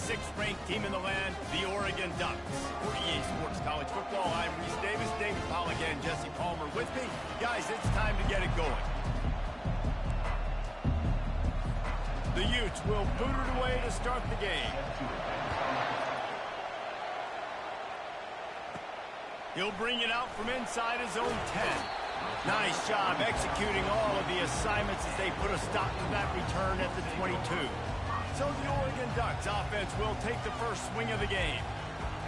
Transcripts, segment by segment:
6th-ranked team in the land, the Oregon Ducks. For EA Sports College Football, I'm Reese Davis, David Powell again, Jesse Palmer with me. Guys, it's time to get it going. The Utes will boot it away to start the game. He'll bring it out from inside his own 10. Nice job executing all of the assignments as they put a stop to that return at the 22. So the Oregon Ducks offense will take the first swing of the game.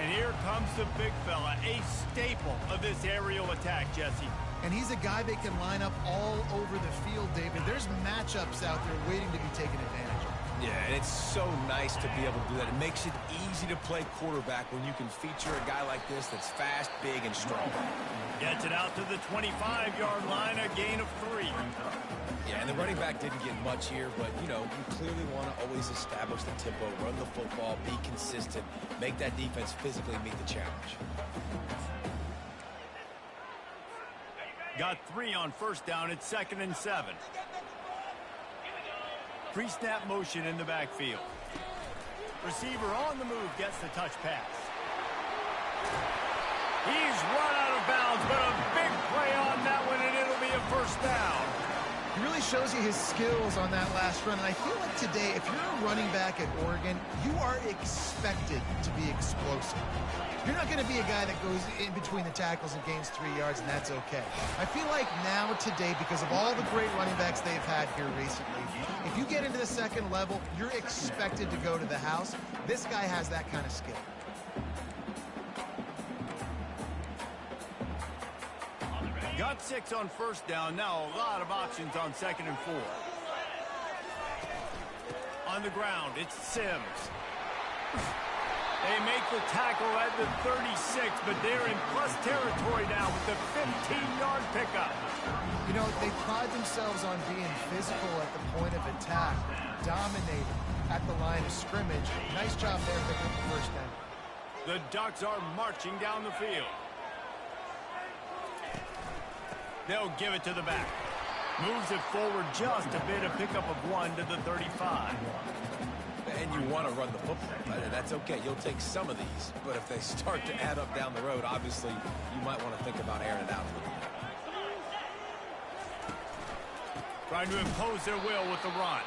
And here comes the big fella, a staple of this aerial attack, Jesse. And he's a guy that can line up all over the field, David. There's matchups out there waiting to be taken advantage of. Yeah, and it's so nice to be able to do that. It makes it easy to play quarterback when you can feature a guy like this that's fast, big, and strong. Gets it out to the 25-yard line, a gain of 3. Yeah, and the running back didn't get much here, but, you know, you clearly want to always establish the tempo, run the football, be consistent, make that defense physically meet the challenge. Got 3 on first down. It's 2nd and 7. Pre-snap motion in the backfield. Receiver on the move gets the touch pass. He's run out of bounds, but a big play on that one, and it'll be a first down. He really shows you his skills on that last run. And I feel like today, if you're a running back at Oregon, you are expected to be explosive. You're not going to be a guy that goes in between the tackles and gains 3 yards, and that's okay. I feel like now today, because of all the great running backs they've had here recently, if you get into the second level, you're expected to go to the house. This guy has that kind of skill. Got 6 on first down. Now a lot of options on 2nd and 4. On the ground, it's Sims. They make the tackle at the 36, but they're in plus territory now with the 15-yard pickup. You know, they pride themselves on being physical at the point of attack, dominating at the line of scrimmage. Nice job there picking up the first down. The Ducks are marching down the field. They'll give it to the back. Moves it forward just a bit, a pickup of 1 to the 35. And you want to run the football. That's okay. You'll take some of these. But if they start to add up down the road, obviously, you might want to think about airing it out a little bit. Trying to impose their will with the run.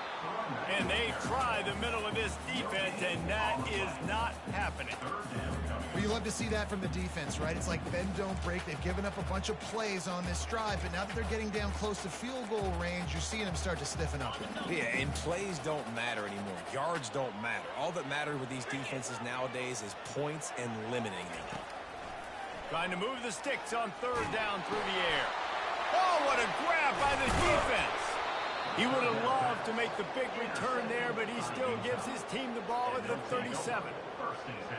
And they try the middle of this defense, and that is not happening. Well, you love to see that from the defense, right? It's like bend, don't break. They've given up a bunch of plays on this drive, but now that they're getting down close to field goal range, you're seeing them start to stiffen up. Yeah, and plays don't matter anymore. Yards don't matter. All that matters with these defenses nowadays is points and limiting them. Trying to move the sticks on 3rd down through the air. Oh, what a grab by the defense. He would have loved to make the big return there, but he still gives his team the ball at the 37.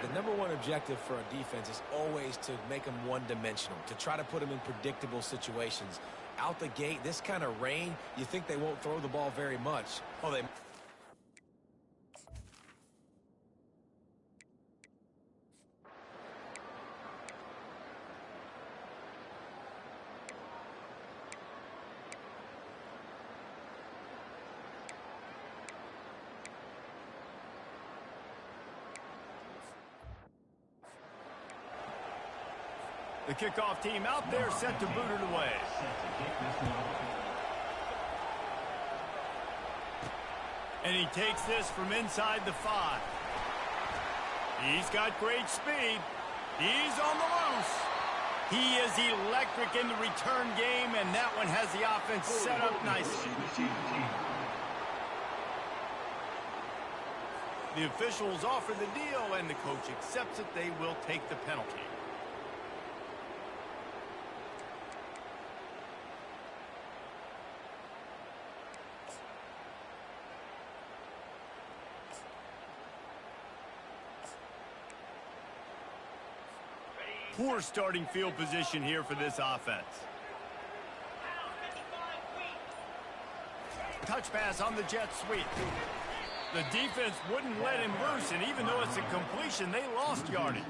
The number one objective for a defense is always to make them one-dimensional, to try to put them in predictable situations. Out the gate, this kind of rain, you think they won't throw the ball very much. Oh, they... The kickoff team out there set to boot it away. And he takes this from inside the 5. He's got great speed. He's on the loose. He is electric in the return game, and that one has the offense set up nicely. The officials offer the deal, and the coach accepts it. They will take the penalty. Poor starting field position here for this offense. Touch pass on the jet sweep. The defense wouldn't let him loose, and even though it's a completion, they lost yardage.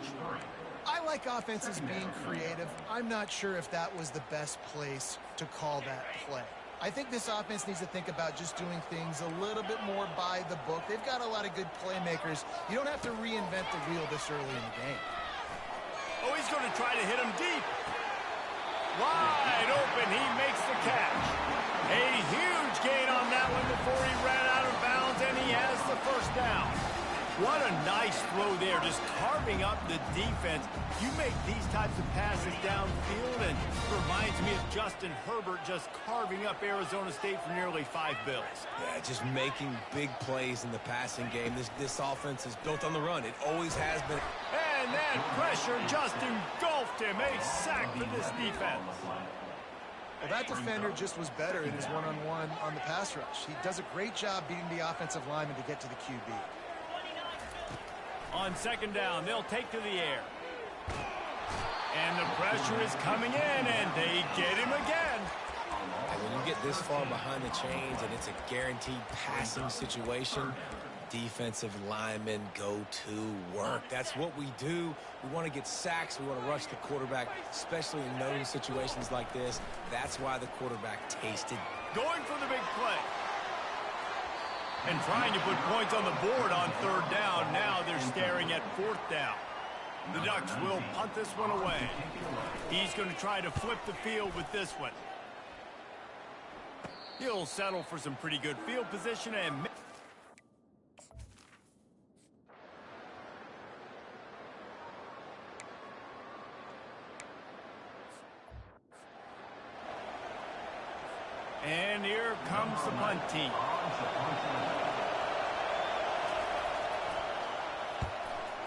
I like offenses being creative. I'm not sure if that was the best place to call that play. I think this offense needs to think about just doing things a little bit more by the book. They've got a lot of good playmakers. You don't have to reinvent the wheel this early in the game. Oh, he's going to try to hit him deep. Wide open, he makes the catch. A huge gain on that one before he ran out of bounds, and he has the first down. What a nice throw there, just carving up the defense. You make these types of passes downfield, and it reminds me of Justin Herbert just carving up Arizona State for nearly 5 bills. Yeah, just making big plays in the passing game. This offense is built on the run. It always has been. And that pressure just engulfed him. A sack for this defense. Well, that defender just was better in his one-on-one on the pass rush. He does a great job beating the offensive lineman to get to the QB. On second down, they'll take to the air. And the pressure is coming in, and they get him again. And when you get this far behind the chains and it's a guaranteed passing situation, defensive linemen go to work. That's what we do. We want to get sacks. We want to rush the quarterback, especially in known situations like this. That's why the quarterback tasted. Going for the big play. And trying to put points on the board on third down. Now they're staring at fourth down. The Ducks will punt this one away. He's going to try to flip the field with this one. He'll settle for some pretty good field position and... And here comes the punt team.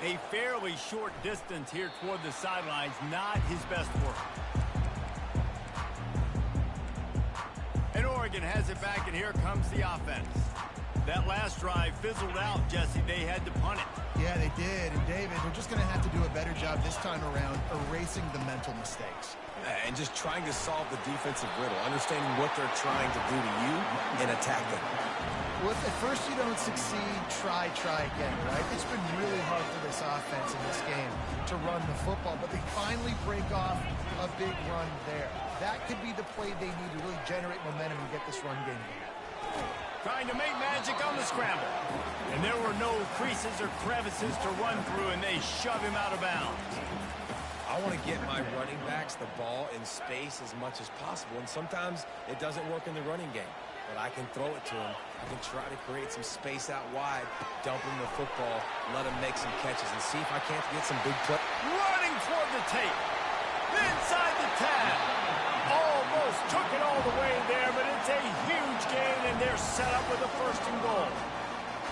A fairly short distance here toward the sidelines, not his best work. And Oregon has it back, and here comes the offense. That last drive fizzled out, Jesse. They had to punt it. Yeah, they did. And David, they're just going to have to do a better job this time around erasing the mental mistakes. And just trying to solve the defensive riddle, understanding what they're trying to do to you and attack them. Well, if at first you don't succeed, try again, right? It's been really hard for this offense in this game to run the football, but they finally break off a big run there. That could be the play they need to really generate momentum and get this run game going. Trying to make magic on the scramble. And there were no creases or crevices to run through, and they shove him out of bounds. I want to get my running backs the ball in space as much as possible, and sometimes it doesn't work in the running game. But I can throw it to him. I can try to create some space out wide, dump him the football, let him make some catches, and see if I can't get some big play. Running toward the tape. Inside the 10. Almost took it all the way there, but it's a huge gain, and they're set up with a first and goal.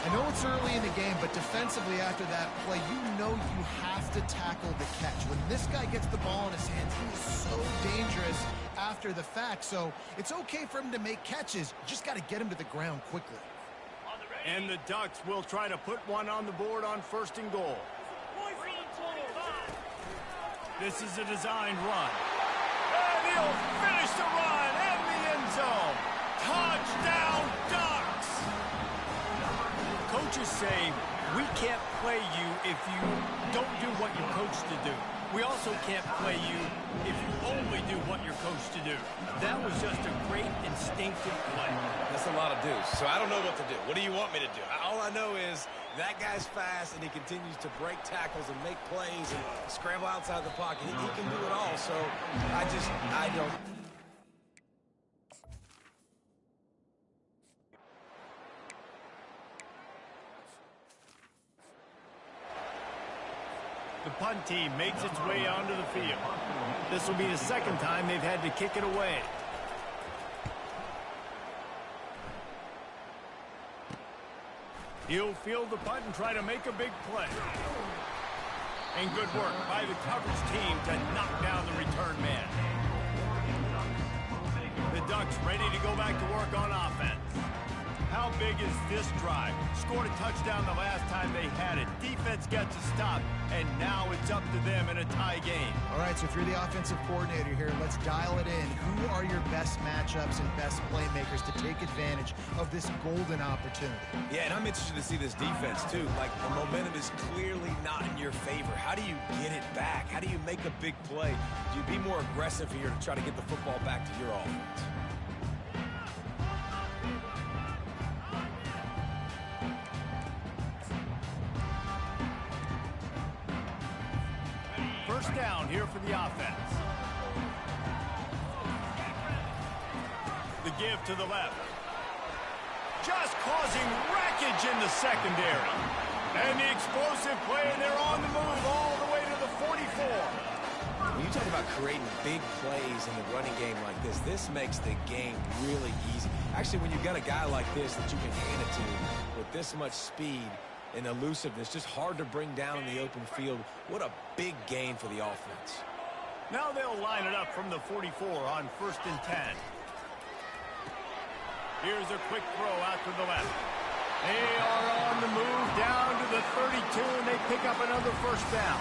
I know it's early in the game, but defensively after that play, you know you have to tackle the catch. When this guy gets the ball in his hands, he is so dangerous after the fact. So it's okay for him to make catches. You just got to get him to the ground quickly. And the Ducks will try to put one on the board on first and goal. This is a designed run. And he'll finish the run in the end zone. Touchdown, Ducks! Coaches say, we can't play you if you don't do what you're coached to do. We also can't play you if you only do what you're coached to do. That was just a great instinctive play. That's a lot of do's, so I don't know what to do. What do you want me to do? All I know is that guy's fast, and he continues to break tackles and make plays and scramble outside the pocket. He can do it all, so I don't... The punt team makes its way onto the field. This will be the second time they've had to kick it away. He'll field the punt and try to make a big play. And good work by the coverage team to knock down the return man. The Ducks ready to go back to work on offense. How big is this drive? Scored a touchdown the last time they had it. Defense gets a stop, and now it's up to them in a tie game. All right, so if you're the offensive coordinator here, let's dial it in. Who are your best matchups and best playmakers to take advantage of this golden opportunity? Yeah, and I'm interested to see this defense, too. Like, the momentum is clearly not in your favor. How do you get it back? How do you make a big play? Do you be more aggressive here to try to get the football back to your offense? first down here for the offense. The give to the left. Just causing wreckage in the secondary. And the explosive play, they're on the move all the way to the 44. When you talk about creating big plays in the running game like this makes the game really easy. Actually, when you've got a guy like this that you can hand it to with this much speed and elusiveness, just hard to bring down in the open field. What a big gain for the offense. Now they'll line it up from the 44 on 1st and 10. Here's a quick throw out to the left. They are on the move down to the 32, and they pick up another first down.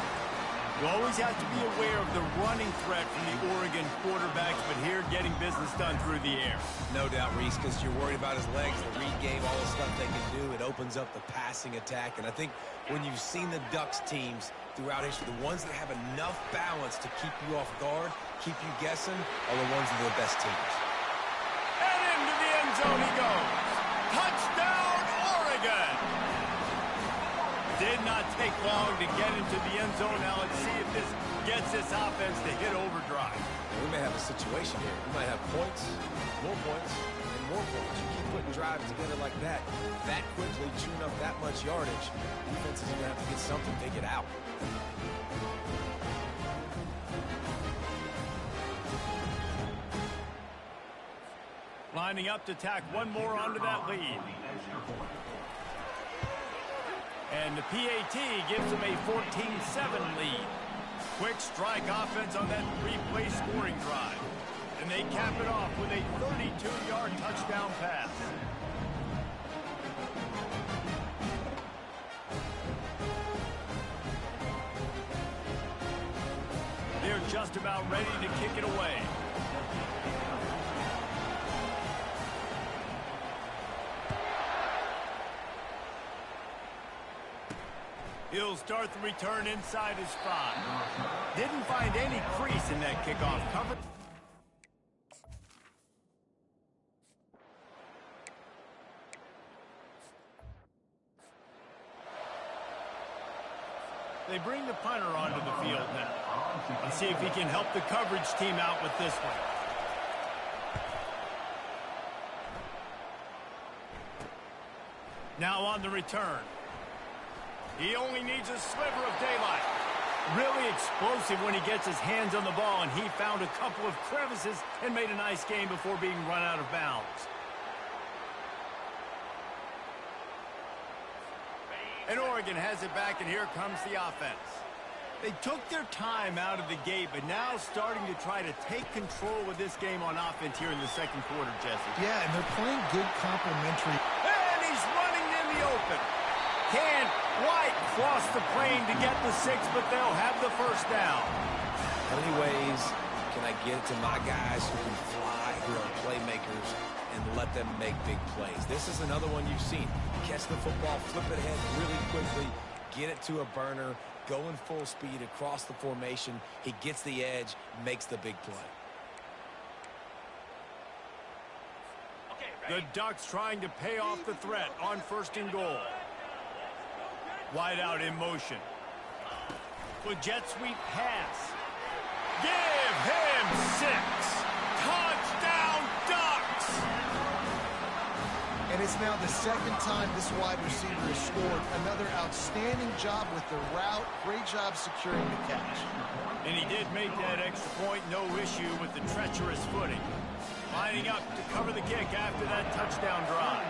You always have to be aware of the running threat from the Oregon quarterbacks, but here getting business done through the air. No doubt, Reese, because you're worried about his legs, the read game, all the stuff they can do. It opens up the passing attack. And I think when you've seen the Ducks teams throughout history, the ones that have enough balance to keep you off guard, keep you guessing, are the ones that are the best teams. And into the end zone he goes. Touchdown, Oregon! Did not take long to get into the end zone. Now let's see if this gets this offense to hit overdrive. We may have a situation here. We might have points, and more points. You keep putting drives together like that quickly, chewing up that much yardage. Defense is going to have to get something figured out. Lining up to tack one more onto that lead. And the PAT gives them a 14-7 lead. Quick strike offense on that three-play scoring drive. And they cap it off with a 32-yard touchdown pass. They're just about ready to kick it away. He'll start the return inside his 5. Didn't find any crease in that kickoff cover. They bring the punter onto the field now. Let's see if he can help the coverage team out with this one. Now on the return. He only needs a sliver of daylight. Really explosive when he gets his hands on the ball, and he found a couple of crevices and made a nice game before being run out of bounds. And Oregon has it back, and here comes the offense. They took their time out of the gate, but now starting to try to take control of this game on offense here in the second quarter, Jesse. Yeah, and they're playing good complementary. And he's running in the open. Can't quite cross the plane to get the 6, but they'll have the first down. How many ways can I get it to my guys who can fly, who are playmakers, and let them make big plays? This is another one you've seen. Catch the football, flip it ahead really quickly, get it to a burner, going full speed across the formation. He gets the edge, makes the big play. The Ducks trying to pay off the threat on 1st and goal. Wide out in motion. With jet sweep pass. Give him 6. Touchdown, Ducks! And it's now the second time this wide receiver has scored. Another outstanding job with the route. Great job securing the catch. And he did make that extra point. No issue with the treacherous footing. Lining up to cover the kick after that touchdown drive.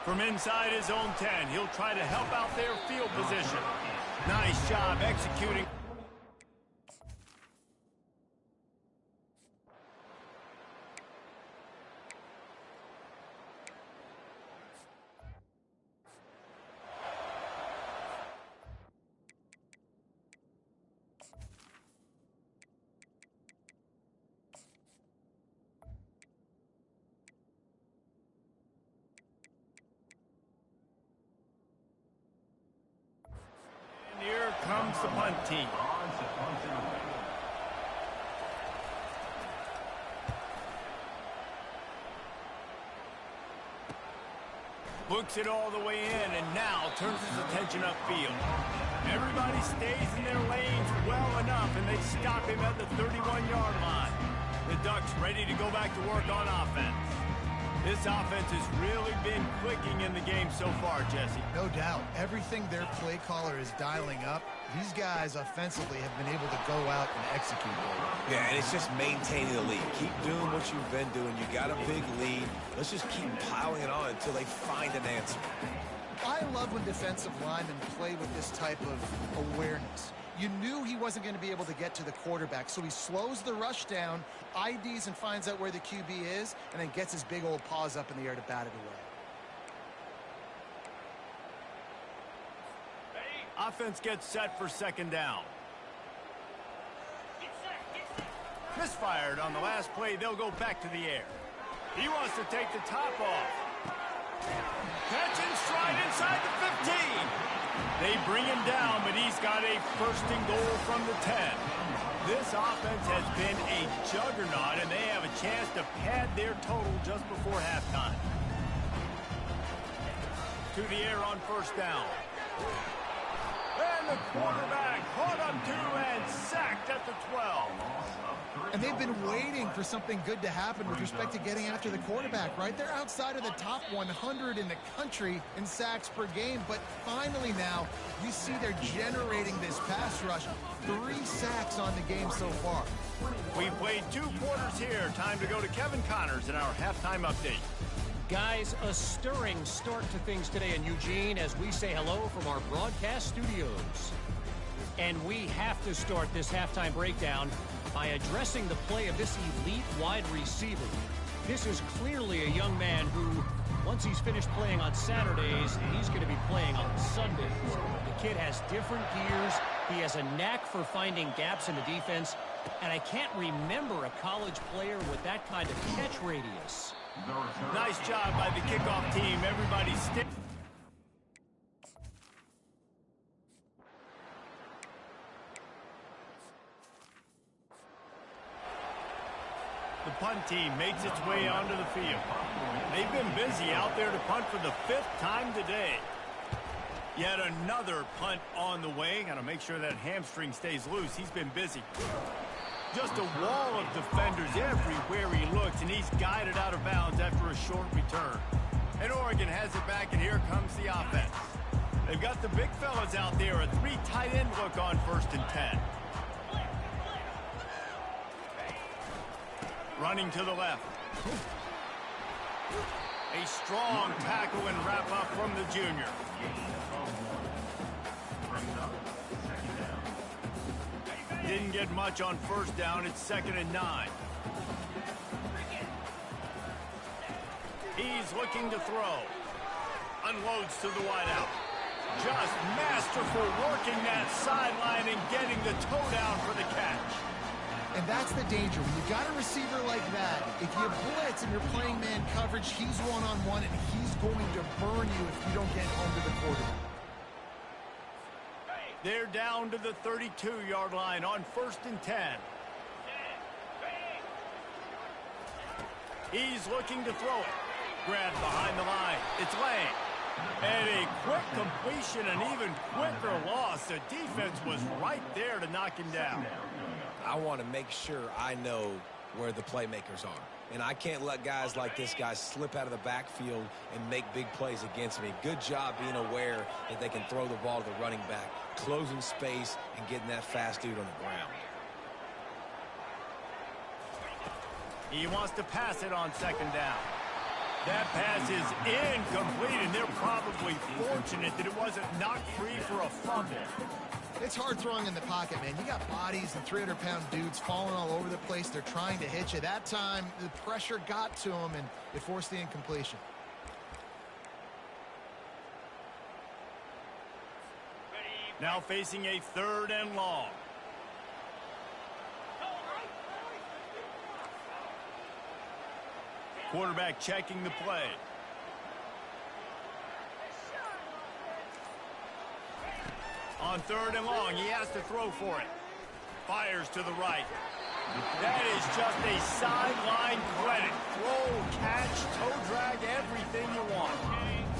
From inside his own 10, he'll try to help out their field position. Nice job executing. Here comes the punt team. Books it all the way in and now turns his attention upfield. Everybody stays in their lanes well enough, and they stop him at the 31-yard line. The Ducks ready to go back to work on offense. This offense has really been clicking in the game so far, Jesse. No doubt. Everything their play caller is dialing up, these guys offensively have been able to go out and execute. Yeah, and it's just maintaining the lead. Keep doing what you've been doing. You got a big lead. Let's just keep piling it on until they find an answer. I love when defensive linemen play with this type of awareness. You knew he wasn't going to be able to get to the quarterback, so he slows the rush down, IDs and finds out where the QB is, and then gets his big old paws up in the air to bat it away. Offense gets set for second down. Misfired on the last play. They'll go back to the air. He wants to take the top off. Catch and stride inside the 15. They bring him down, but he's got a first and goal from the 10. This offense has been a juggernaut, and they have a chance to pad their total just before halftime. To the air on first down. And the quarterback caught up to and sacked at the 12. And they've been waiting for something good to happen with respect to getting after the quarterback, right? They're outside of the top 100 in the country in sacks per game, but finally now you see they're generating this pass rush. 3 sacks on the game so far. We played 2 quarters here. Time to go to Kevin Connors in our halftime update. Guys, a stirring start to things today in Eugene as we say hello from our broadcast studios. And we have to start this halftime breakdown by addressing the play of this elite wide receiver. This is clearly a young man who, once he's finished playing on Saturdays, he's going to be playing on Sundays. The kid has different gears. He has a knack for finding gaps in the defense. And I can't remember a college player with that kind of catch radius. Nice job by the kickoff team. Everybody stick. The punt team makes its way onto the field. They've been busy out there to punt for the 5th time today. Yet another punt on the way. Got to make sure that hamstring stays loose. He's been busy. Just a wall of defenders everywhere he looks, and he's guided out of bounds after a short return. And Oregon has it back, and here comes the offense. They've got the big fellas out there, a 3 tight end look on 1st and 10. Running to the left. A strong tackle and wrap up from the junior. Didn't get much on 1st down. It's 2nd and 9. He's looking to throw. Unloads to the wideout. Just masterful working that sideline and getting the toe down for the catch. And that's the danger. When you got a receiver like that, if you blitz and you're playing man coverage, he's one-on-one, and he's going to burn you if you don't get home to the quarterback. They're down to the 32-yard line on 1st and 10. He's looking to throw it. Grabbed behind the line. It's Lang. And a quick completion, an even quicker loss. The defense was right there to knock him down. I want to make sure I know where the playmakers are. And I can't let guys like this guy slip out of the backfield and make big plays against me. Good job being aware that they can throw the ball to the running back, closing space, and getting that fast dude on the ground. He wants to pass it on 2nd down. That pass is incomplete, and they're probably fortunate that it wasn't knocked free for a fumble. It's hard throwing in the pocket, man. You got bodies and 300-pound dudes falling all over the place. They're trying to hit you. That time, the pressure got to him, and it forced the incompletion. Now facing a 3rd and long. Quarterback checking the play. On 3rd and long, he has to throw for it. Fires to the right. That is just a sideline credit. Throw, catch, toe drag, everything you want.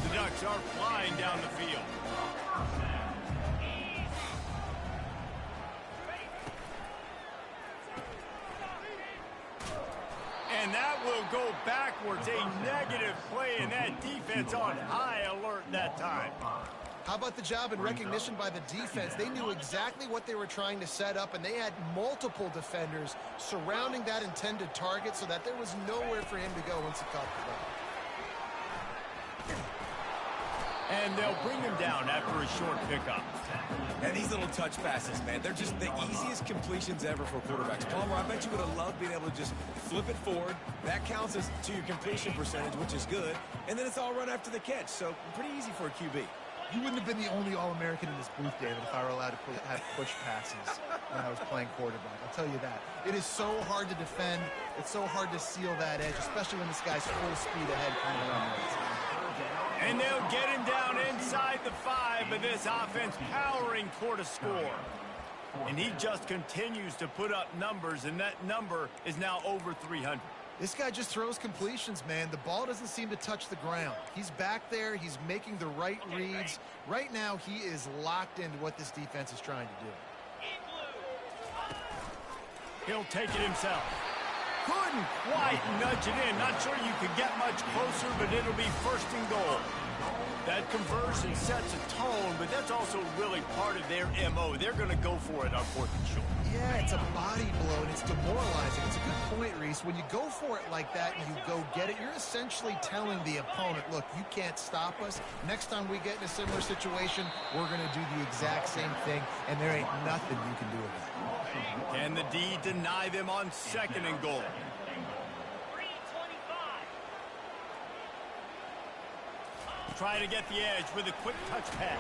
The are flying down the field. And that will go backwards. A negative play, and that defense on high alert that time. How about the job and recognition by the defense? They knew exactly what they were trying to set up, and they had multiple defenders surrounding that intended target so that there was nowhere for him to go once he caught the ball. And they'll bring him down after a short pickup. And these little touch passes, man, they're just the easiest completions ever for quarterbacks. Palmer, I bet you would have loved being able to just flip it forward. That counts as to your completion percentage, which is good. And then it's all run after the catch, so pretty easy for a QB. You wouldn't have been the only All-American in this booth, David, if I were allowed to have push passes when I was playing quarterback. I'll tell you that. It is so hard to defend. It's so hard to seal that edge, especially when this guy's full speed ahead coming around the outside. And they'll get him down inside the 5, but this offense powering toward a score. And he just continues to put up numbers, and that number is now over 300. This guy just throws completions, man. The ball doesn't seem to touch the ground. He's back there. He's making the right reads. Right now, he is locked into what this defense is trying to do. He'll take it himself. Couldn't quite nudge it in. Not sure you could get much closer, but it'll be first and goal. That conversion sets a tone, but that's also really part of their MO. They're going to go for it on 4th and short. Yeah, it's a body blow, and it's demoralizing. It's a good point, Reese. When you go for it like that and you go get it, you're essentially telling the opponent, look, you can't stop us. Next time we get in a similar situation, we're going to do the exact same thing, and there ain't nothing you can do with that. Can the D deny them on 2nd and goal? Try to get the edge with a quick touch pass.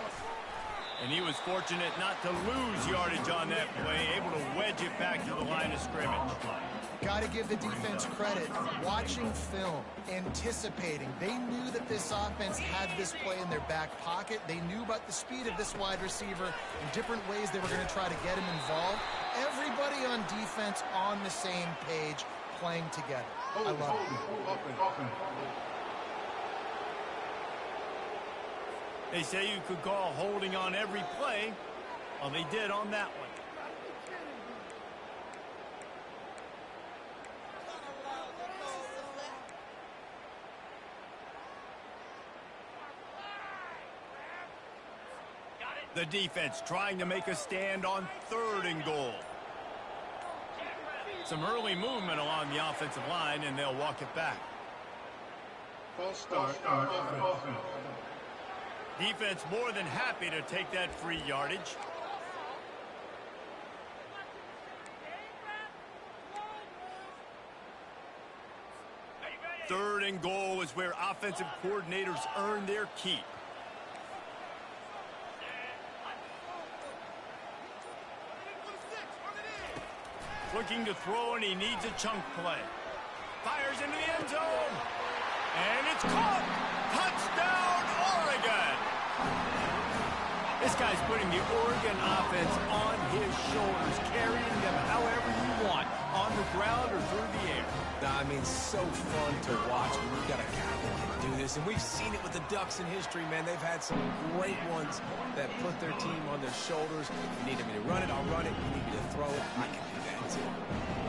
And he was fortunate not to lose yardage on that play, able to wedge it back to the line of scrimmage. Got to give the defense credit. Watching film, anticipating. They knew that this offense had this play in their back pocket. They knew about the speed of this wide receiver and different ways they were going to try to get him involved. Everybody on defense on the same page, playing together. I love it. They say you could call holding on every play. Well, they did on that one. The defense trying to make a stand on 3rd and goal. Some early movement along the offensive line, and they'll walk it back. False start. Defense more than happy to take that free yardage. Third and goal is where offensive coordinators earn their keep. Looking to throw, and he needs a chunk play. Fires into the end zone. And it's caught. Touchdown, Oregon. This guy's putting the Oregon offense on his shoulders, carrying them however you want, on the ground or through the air. I mean, so fun to watch when you've got a guy that can do this. And we've seen it with the Ducks in history, man. They've had some great ones that put their team on their shoulders. You need me to run it, I'll run it. You need me to throw it, I can do that too.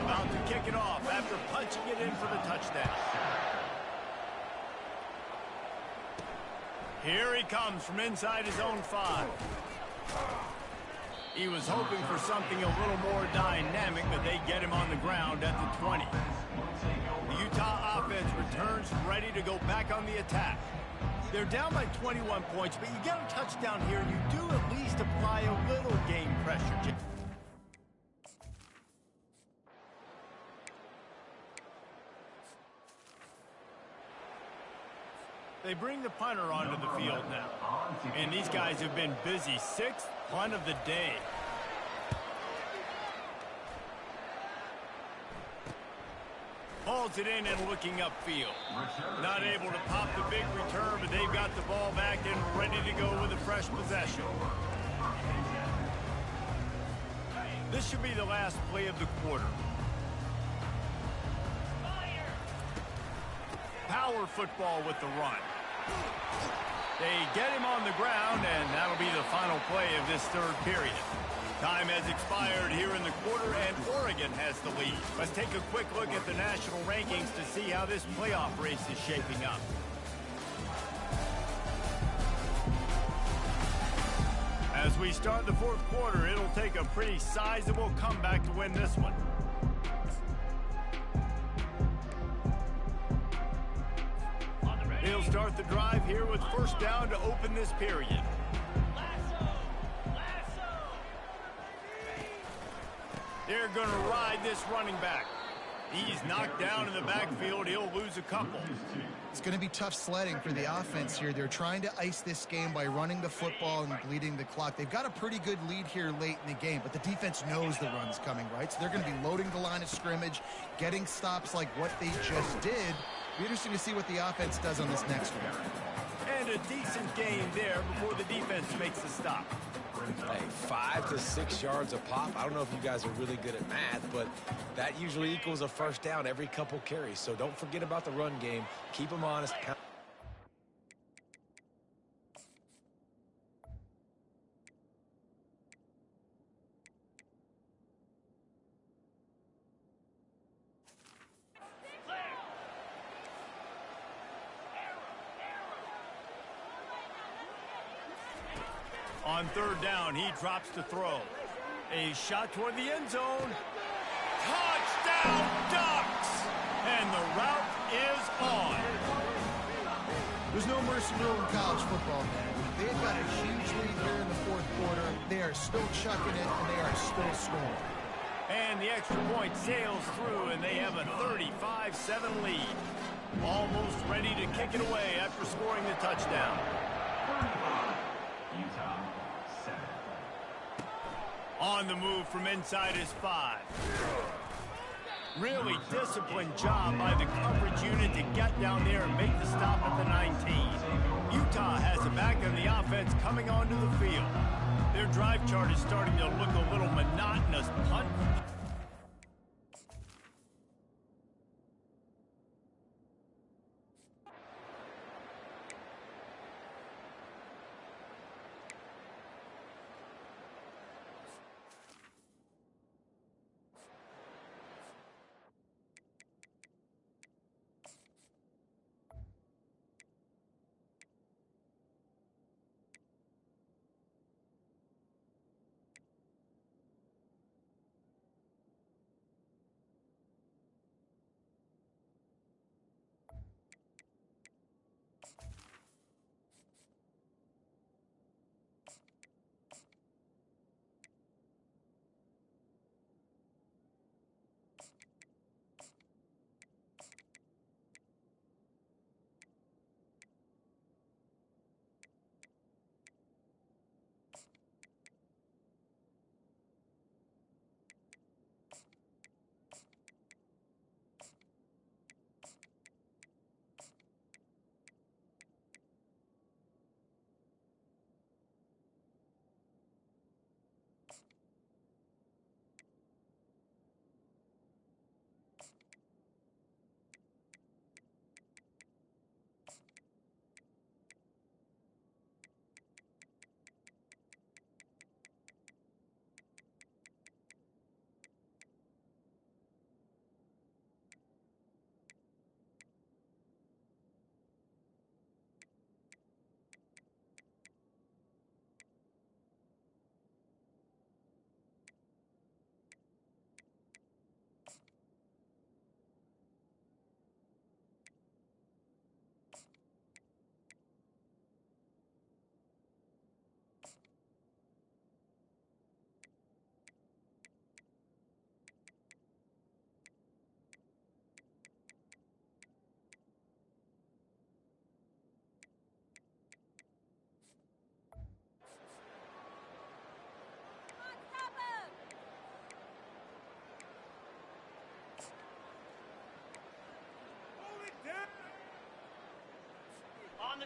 About to kick it off after punching it in for the touchdown. Here he comes from inside his own 5. He was hoping for something a little more dynamic, but they get him on the ground at the 20. The Utah offense returns ready to go back on the attack. They're down by 21 points, but you get a touchdown here, and you do at least apply a little game pressure. They bring the punter onto the field now. And these guys have been busy. 6th punt of the day. Hauls it in and looking upfield. Not able to pop the big return, but they've got the ball back and ready to go with a fresh possession. This should be the last play of the quarter. Power football with the run. They get him on the ground, and that'll be the final play of this third period. Time has expired here in the quarter, and Oregon has the lead. Let's take a quick look at the national rankings to see how this playoff race is shaping up. As we start the fourth quarter, it'll take a pretty sizable comeback to win this one. He'll start the drive here with first down to open this period. They're going to ride this running back. He's knocked down in the backfield. He'll lose a couple. It's going to be tough sledding for the offense here. They're trying to ice this game by running the football and bleeding the clock. They've got a pretty good lead here late in the game, but the defense knows the run's coming, right? So they're going to be loading the line of scrimmage, getting stops like what they just did. It'll be interesting to see what the offense does on this next one. And a decent gain there before the defense makes the stop. Hey, 5 to 6 yards a pop. I don't know if you guys are really good at math, but that usually equals a first down every couple carries. So don't forget about the run game. Keep them honest. On third down, he drops to throw. A shot toward the end zone. Touchdown, Ducks! And the route is on. There's no mercy rule in college football, man. They've got a huge lead here in the fourth quarter. They are still chucking it, and they are still scoring. And the extra point sails through, and they have a 35-7 lead. Almost ready to kick it away after scoring the touchdown. On the move from inside his 5. Really disciplined job by the coverage unit to get down there and make the stop at the 19. Utah has a back on the offense coming onto the field. Their drive chart is starting to look a little monotonous. Punt.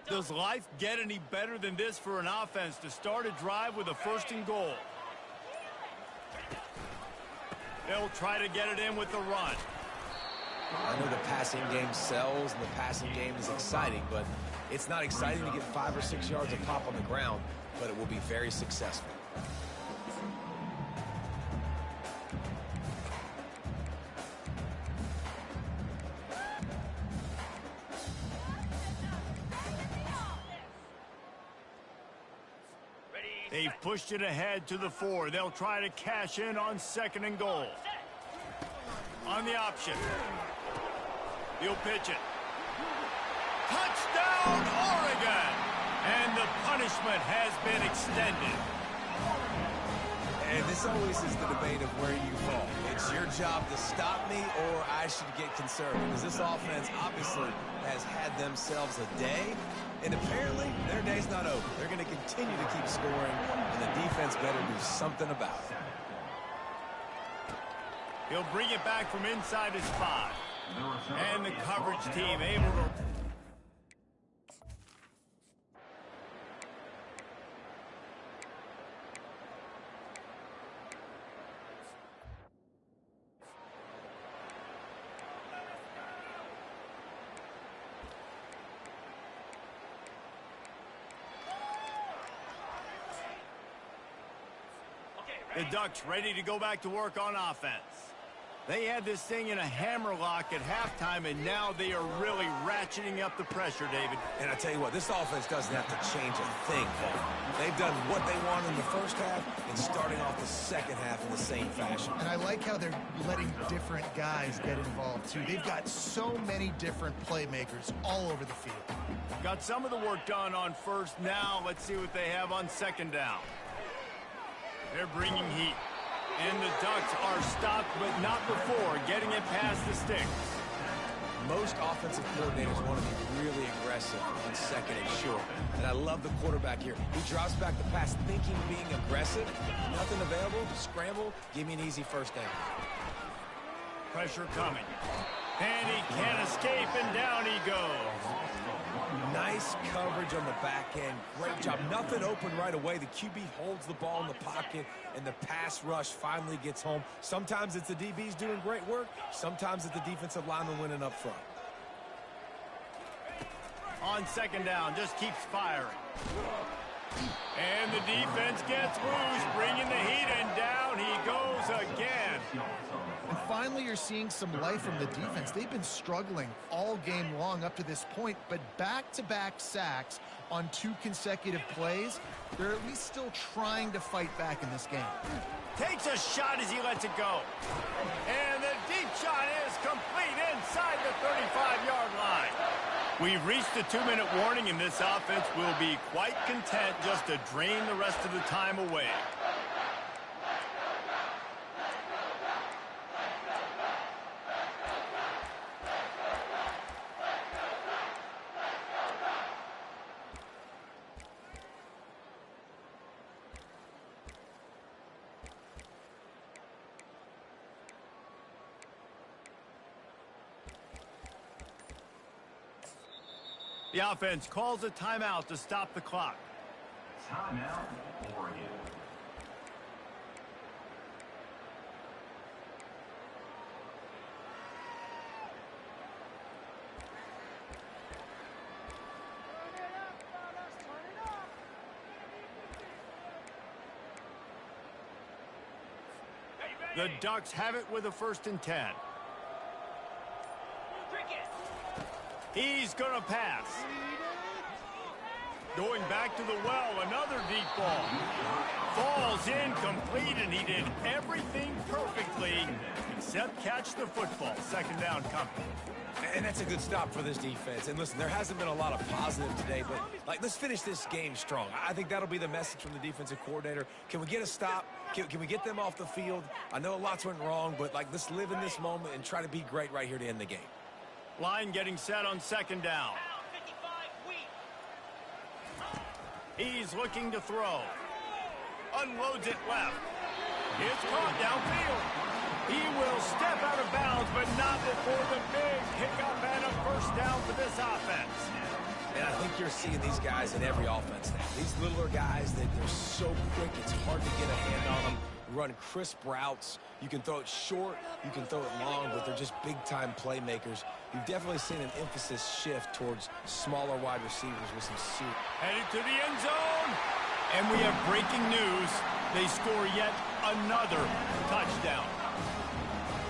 Does life get any better than this for an offense to start a drive with a 1st and goal? They'll try to get it in with the run. I know the passing game sells and the passing game is exciting, but it's not exciting to get 5 or 6 yards of pop on the ground, but it will be very successful. They've pushed it ahead to the 4. They'll try to cash in on 2nd and goal. On the option. He'll pitch it. Touchdown, Oregon! And the punishment has been extended. And this always is the debate of where you fall. It's your job to stop me or I should get conservative. Because this offense obviously has had themselves a day. And apparently, their day's not over. They're going to continue to keep scoring, and the defense better do something about it. He'll bring it back from inside his 5. And the coverage team able to... The Ducks ready to go back to work on offense. They had this thing in a hammerlock at halftime, and now they are really ratcheting up the pressure, David. And I tell you what, this offense doesn't have to change a thing. They've done what they want in the first half and starting off the second half in the same fashion. And I like how they're letting different guys get involved, too. They've got so many different playmakers all over the field. Got some of the work done on 1st. Now let's see what they have on 2nd down. They're bringing heat. And the Ducks are stopped, but not before getting it past the sticks. Most offensive coordinators want to be really aggressive on 2nd and short. And I love the quarterback here. He drops back the pass thinking being aggressive. Nothing available, scramble, give me an easy 1st down. Pressure coming. And he can't escape, and down he goes. Nice coverage on the back end. Great job. Nothing open right away. The QB holds the ball in the pocket, and the pass rush finally gets home. Sometimes it's the DBs doing great work. Sometimes it's the defensive lineman winning up front. On 2nd down, just keeps firing. And the defense gets loose, bringing the heat, and down he goes again. And finally, you're seeing some life from the defense. They've been struggling all game long up to this point, but back-to-back sacks on 2 consecutive plays, they're at least still trying to fight back in this game. Takes a shot as he lets it go. And the deep shot is complete inside the 35-yard line. We've reached the 2-minute warning, and this offense will be quite content just to drain the rest of the time away. The offense calls a timeout to stop the clock. Timeout, Oregon. The Ducks have it with a 1st and 10. He's going to pass. Going back to the well, another deep ball. Falls incomplete, and he did everything perfectly except catch the football. 2nd down coming. And that's a good stop for this defense. And listen, there hasn't been a lot of positive today, but let's finish this game strong. I think that'll be the message from the defensive coordinator. Can we get a stop? Can we get them off the field? I know lots went wrong, but let's live in this moment and try to be great right here to end the game. Line getting set on 2nd down. He's looking to throw. Unloads it left. It's caught downfield. He will step out of bounds, but not before the big pickup and a 1st down for this offense. And I think you're seeing these guys in every offense now. These littler guys, they're so quick, it's hard to get a hand on them. run crisp routes. You can throw it short, you can throw it long, but they're just big-time playmakers. You've definitely seen an emphasis shift towards smaller wide receivers with some suit. Headed to the end zone. And we have breaking news. They score yet another touchdown.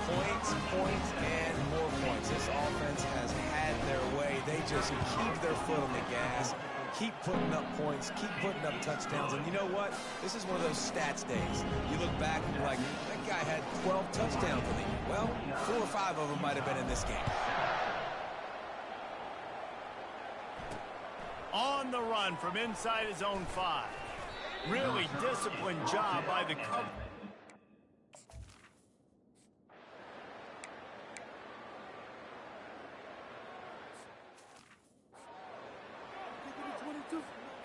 Points, points, and more points. This offense has had their way. They just keep their foot on the gas, keep putting up points, keep putting up touchdowns. And you know what? This is one of those stats days. You look back and you're like, that guy had 12 touchdowns in the year. Well, 4 or 5 of them might have been in this game. On the run from inside his own 5. Really disciplined job by the cover.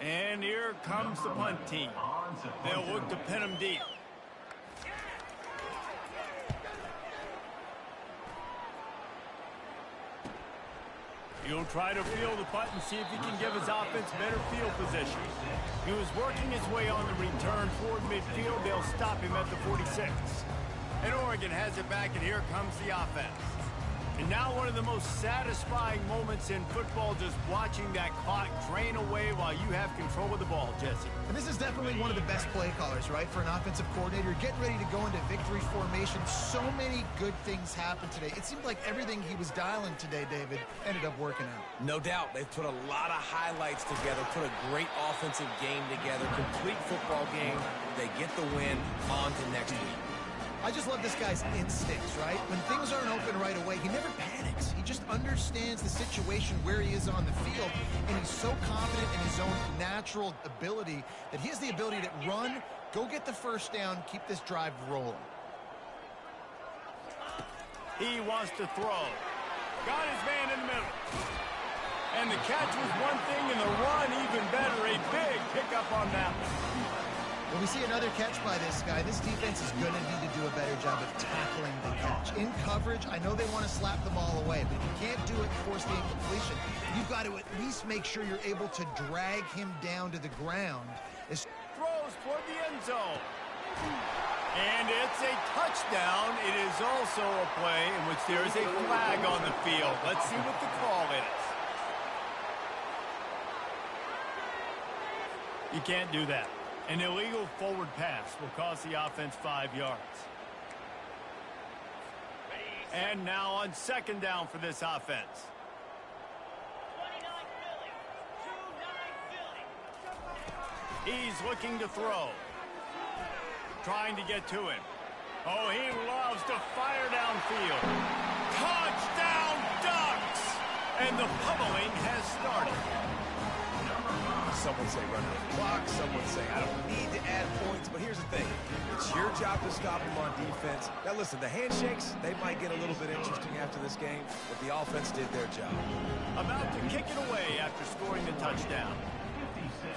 And here comes the punt team. They'll look to pin him deep. He'll try to field the punt and see if he can give his offense better field position. He was working his way on the return toward midfield. They'll stop him at the 46. And Oregon has it back, and here comes the offense. And now one of the most satisfying moments in football, just watching that clock drain away while you have control of the ball, Jesse. And this is definitely one of the best play callers, right, for an offensive coordinator. Getting ready to go into victory formation. So many good things happened today. It seemed like everything he was dialing today, David, ended up working out. No doubt. They've put a lot of highlights together, put a great offensive game together, complete football game. They get the win. On to next week. I just love this guy's instincts, right? When things aren't open right away, he never panics. He just understands the situation where he is on the field, and he's so confident in his own natural ability that he has the ability to run, go get the first down, keep this drive rolling. He wants to throw. Got his man in the middle. And the catch was one thing, and the run even better. A big pickup on that one. When we see another catch by this guy, this defense is going to need to do a better job of tackling the catch. In coverage, I know they want to slap the ball away, but if you can't do it and force the incompletion, you've got to at least make sure you're able to drag him down to the ground. Throws toward the end zone. And it's a touchdown. It is also a play in which there is a flag on the field. Let's see what the call is. You can't do that. An illegal forward pass will cost the offense 5 yards. And now on second down for this offense. He's looking to throw. Trying to get to him. Oh, he loves to fire downfield. Touchdown, Ducks! And the pummeling has started. Some would say run the clock. Some would say I don't need to add points. But here's the thing. It's your job to stop them on defense. Now, listen, the handshakes, they might get a little bit interesting after this game, but the offense did their job. About to kick it away after scoring the touchdown. 56.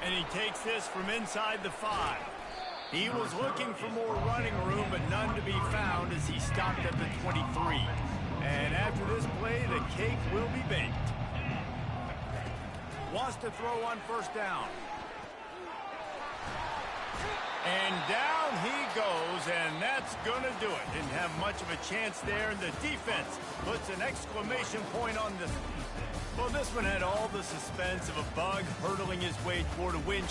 And he takes this from inside the 5. He was looking for more running room, but none to be found as he stopped at the 23. And after this play, the cake will be baked. Wants to throw on first down. And down he goes, and that's going to do it. Didn't have much of a chance there, and the defense puts an exclamation point on this. Well, this one had all the suspense of a bug hurtling his way toward a win.